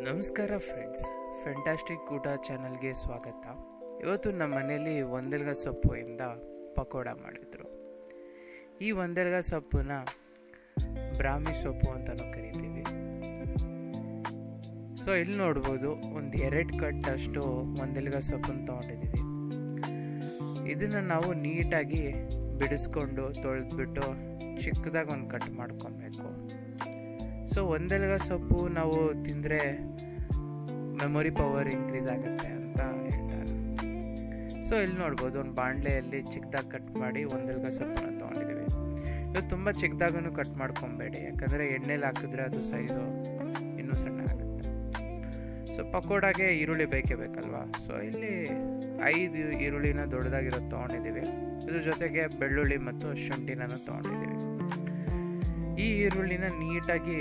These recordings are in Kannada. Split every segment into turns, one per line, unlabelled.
ನಮಸ್ಕಾರ ಫ್ರೆಂಡ್ಸ್, ಫ್ಯಾಂಟಾಸ್ಟಿಕ್ ಊಟ ಚಾನಲ್ಗೆ ಸ್ವಾಗತ. ಇವತ್ತು ನಮ್ಮ ಮನೆಯಲ್ಲಿ ಒಂದೆಲ್ಗ ಸೊಪ್ಪಿಂದ ಪಕೋಡ ಮಾಡಿದ್ರು. ಈ ಒಂದೆಲ್ಗ ಸೊಪ್ಪನ್ನ ಬ್ರಾಹ್ಮಿ ಸೊಪ್ಪು ಅಂತಲೂ ಕರಿತೀವಿ. ಸೊ ಇಲ್ಲಿ ನೋಡ್ಬೋದು, ಒಂದು 2 ಕಟ್ಟಷ್ಟು ಒಂದೆಲ್ಗ ಸೊಪ್ಪನ್ನು ತೊಗೊಂಡಿದ್ದೀವಿ. ಇದನ್ನು ನಾವು ನೀಟಾಗಿ ಬಿಡಿಸ್ಕೊಂಡು ತೊಳೆದ್ಬಿಟ್ಟು ಚಿಕ್ಕದಾಗಿ ಒಂದು ಕಟ್ ಮಾಡ್ಕೊಬೇಕು. ಸೊ ಒಂದೆಲ್ಗ ಸೊಪ್ಪು ನಾವು ತಿಂದರೆ ಮೆಮೊರಿ ಪವರ್ ಇನ್ಕ್ರೀಸ್ ಆಗುತ್ತೆ ಅಂತ ಹೇಳ್ತಾರೆ. ಸೊ ಇಲ್ಲಿ ನೋಡ್ಬೋದು, ಒಂದು ಬಾಣಲೆಯಲ್ಲಿ ಚಿಕ್ಕದಾಗಿ ಕಟ್ ಮಾಡಿ ಒಂದೆಲ್ಗ ಸೊಪ್ಪನ್ನು ತೊಗೊಂಡಿದ್ದೀವಿ. ಇದು ತುಂಬ ಚಿಕ್ಕದಾಗೂ ಕಟ್ ಮಾಡ್ಕೊಬೇಡಿ, ಯಾಕಂದರೆ ಎಣ್ಣೆಲಿ ಹಾಕಿದ್ರೆ ಅದು ಸೈಜು ಇನ್ನೂ ಸಣ್ಣ ಆಗುತ್ತೆ. ಸೊ ಪಕೋಡಾಗೆ ಈರುಳ್ಳಿ ಬೇಕೇ ಬೇಕಲ್ವಾ. ಸೊ ಇಲ್ಲಿ 5 ಈರುಳ್ಳಿನ ದೊಡ್ಡದಾಗಿರೋ ತೊಗೊಂಡಿದ್ದೀವಿ. ಇದ್ರ ಜೊತೆಗೆ ಬೆಳ್ಳುಳ್ಳಿ ಮತ್ತು ಶುಂಠಿನ ತೊಗೊಂಡಿದ್ದೀವಿ. ಈ ಈರುಳ್ಳಿನ ನೀಟಾಗಿ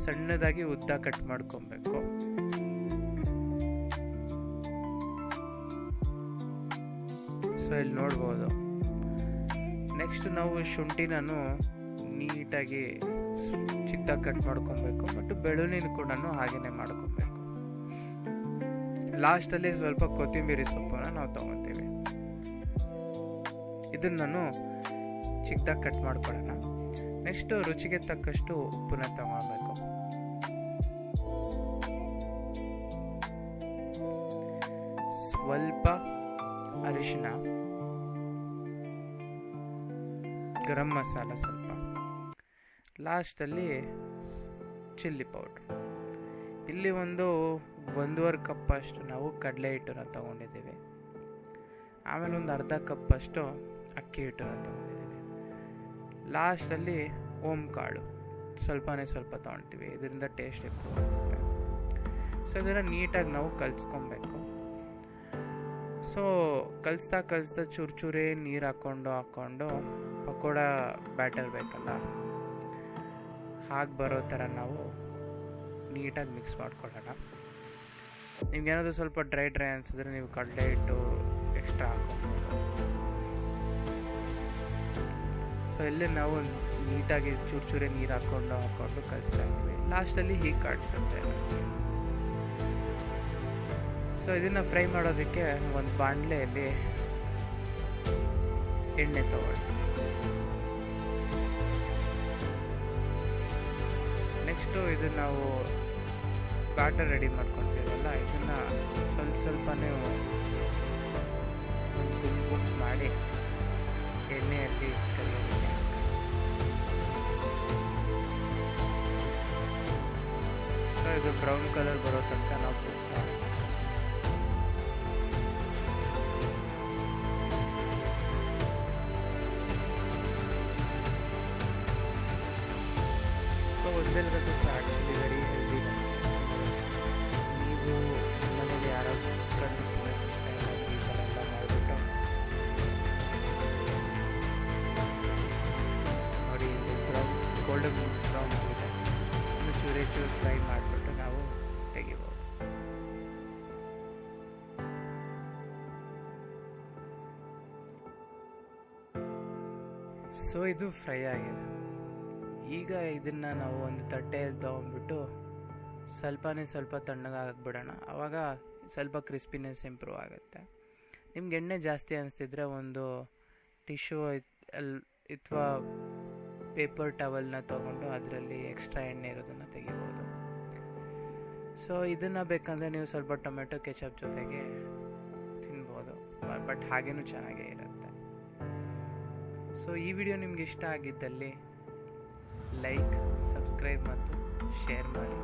ಸಣ್ಣದಾಗಿ ಉದ್ದ ಕಟ್ ಮಾಡ್ಕೊಬೇಕು. ಸೊ ಇಲ್ಲಿ ನೋಡ್ಬೋದು. ನೆಕ್ಸ್ಟ್ ನಾವು ಶುಂಠಿನೂ ನೀಟಾಗಿ ಚಿಕ್ಕದಾಗಿ ಕಟ್ ಮಾಡ್ಕೊಬೇಕು ಮತ್ತು ಬೆಳ್ಳುಳ್ಳಿನ ಕೂಡ ಹಾಗೇನೆ ಮಾಡ್ಕೊಬೇಕು. ಲಾಸ್ಟಲ್ಲಿ ಸ್ವಲ್ಪ ಕೊತ್ತಂಬರಿ ಸೊಪ್ಪನ್ನು ನಾವು ತಗೊತೀವಿ. ಇದನ್ನು ಚಿಕ್ಕದಾಗಿ ಕಟ್ ಮಾಡ್ಕೊಳ್ಳೋಣ. ನೆಕ್ಸ್ಟ್ ರುಚಿಗೆ ತಕ್ಕಷ್ಟು ಉಪ್ಪನ್ನ ತಗೊಳ್ಬೇಕು. ಸ್ವಲ್ಪ ಅರಿಶಿನ, ಗರಂ ಮಸಾಲ ಸ್ವಲ್ಪ, ಲಾಸ್ಟಲ್ಲಿ ಚಿಲ್ಲಿ ಪೌಡ್ರ್. ಇಲ್ಲಿ 1.5 ಕಪ್ ಅಷ್ಟು ನಾವು ಕಡಲೆ ಹಿಟ್ಟನ್ನು ತಗೊಂಡಿದ್ದೀವಿ. ಆಮೇಲೆ ಒಂದು ಅರ್ಧ ಕಪ್ ಅಷ್ಟು ಅಕ್ಕಿ ಹಿಟ್ಟನ್ನು ತಗೊಂಡಿದ್ದೀವಿ. ಲಾಸ್ಟಲ್ಲಿ ಓಂ ಕಾಳು ಸ್ವಲ್ಪ ತೊಗೊಳ್ತೀವಿ, ಇದರಿಂದ ಟೇಸ್ಟ್ ಇಂಪ್ರೂವ್ ಆಗುತ್ತೆ. ಸೊ ಇದನ್ನು ನೀಟಾಗಿ ನಾವು ಕಲಿಸ್ಕೊಬೇಕು. ಸೊ ಕಲಿಸ್ತಾ ಚೂರೇ ನೀರು ಹಾಕ್ಕೊಂಡು ಪಕೋಡ ಬ್ಯಾಟರ್ ಬೇಕಲ್ಲ, ಹಾಗೆ ಬರೋ ಥರ ನಾವು ನೀಟಾಗಿ ಮಿಕ್ಸ್ ಮಾಡ್ಕೊಳ್ಳೋಣ. ನಿಮ್ಗೇನಾದರೂ ಸ್ವಲ್ಪ ಡ್ರೈ ಅನಿಸಿದ್ರೆ ನೀವು ಕಡಲೆ ಹಿಟ್ಟು ಎಕ್ಸ್ಟ್ರಾ ಹಾಕ್ಕೊಬೋದು. ಸೊ ಇಲ್ಲೇ ನಾವು ನೀಟಾಗಿ ಚೂರೇ ನೀರು ಹಾಕ್ಕೊಂಡು ಕಲಿಸ್ತಾ ಇದ್ದೀವಿ. ಲಾಸ್ಟಲ್ಲಿ ಹೀಗೆ ಕಾಣಿಸುತ್ತೆ. ಸೊ ಇದನ್ನು ಫ್ರೈ ಮಾಡೋದಕ್ಕೆ ಒಂದು ಬಾಣಲೆಯಲ್ಲಿ ಎಣ್ಣೆ ತಗೊಳ್ಳಿ. ನೆಕ್ಸ್ಟು ಇದು ನಾವು ಬ್ಯಾಟರ್ ರೆಡಿ ಮಾಡ್ಕೊತೀವಲ್ಲ, ಇದನ್ನು ಸ್ವಲ್ಪನೇ ಒಂದು ಗುಂಪು ಮಾಡಿ ಎಣ್ಣೆಯಲ್ಲಿ ಕರಿಯೋದಕ್ಕೆ. ಸೊ ಇದು ಬ್ರೌನ್ ಕಲರ್ ಬರೋ ತನಕ ನಾವು ಕುಕ್ ಮಾಡೋಣ. ಸೊ ಒಂದೆಲ್ಗ ಸೊಪ್ಪು ಆ್ಯಕ್ಚುಲಿ ವೆರಿ ಹೆಲ್ದಿ. ನೀವು ಮನೇಲಿ ಯಾರು ಕಂಡು ಇಷ್ಟ ಇಲ್ಲ ಈ ಥರ ಎಲ್ಲ ಮಾಡಿಬಿಟ್ಟು ನೋಡಿ, ಗೋಲ್ಡನ್ ಬ್ರೌನ್ ಆಗಿದೆ. ಇನ್ನು ಚೂರು ಫ್ರೈ ಮಾಡಿಬಿಟ್ಟು ನಾವು ತೆಗಿಬೋದು. ಸೊ ಇದು ಫ್ರೈ ಆಗಿದೆ. ಈಗ ಇದನ್ನು ನಾವು ಒಂದು ತಟ್ಟೆಯಲ್ಲಿ ತೊಗೊಂಡ್ಬಿಟ್ಟು ಸ್ವಲ್ಪ ತಣ್ಣಗಾಗ್ಬಿಡೋಣ. ಆವಾಗ ಸ್ವಲ್ಪ ಕ್ರಿಸ್ಪಿನೆಸ್ ಇಂಪ್ರೂವ್ ಆಗುತ್ತೆ. ನಿಮ್ಗೆ ಎಣ್ಣೆ ಜಾಸ್ತಿ ಅನಿಸ್ತಿದ್ರೆ ಒಂದು ಟಿಶ್ಯೂ ಅಥವಾ ಪೇಪರ್ ಟವಲ್ನ ತೊಗೊಂಡು ಅದರಲ್ಲಿ ಎಕ್ಸ್ಟ್ರಾ ಎಣ್ಣೆ ಇರೋದನ್ನು ತೆಗಿಬೋದು. ಸೊ ಇದನ್ನು ಬೇಕಂದರೆ ನೀವು ಸ್ವಲ್ಪ ಟೊಮೆಟೊ ಕೆಚಪ್ ಜೊತೆಗೆ ತಿನ್ಬೋದು, ಬಟ್ ಹಾಗೇನೂ ಚೆನ್ನಾಗೇ ಇರುತ್ತೆ. ಸೊ ಈ ವಿಡಿಯೋ ನಿಮ್ಗೆ ಇಷ್ಟ ಆಗಿದ್ದಲ್ಲಿ ಲೈಕ್, ಸಬ್ಸ್ಕ್ರೈಬ್ ಮತ್ತು ಶೇರ್ ಮಾಡಿ.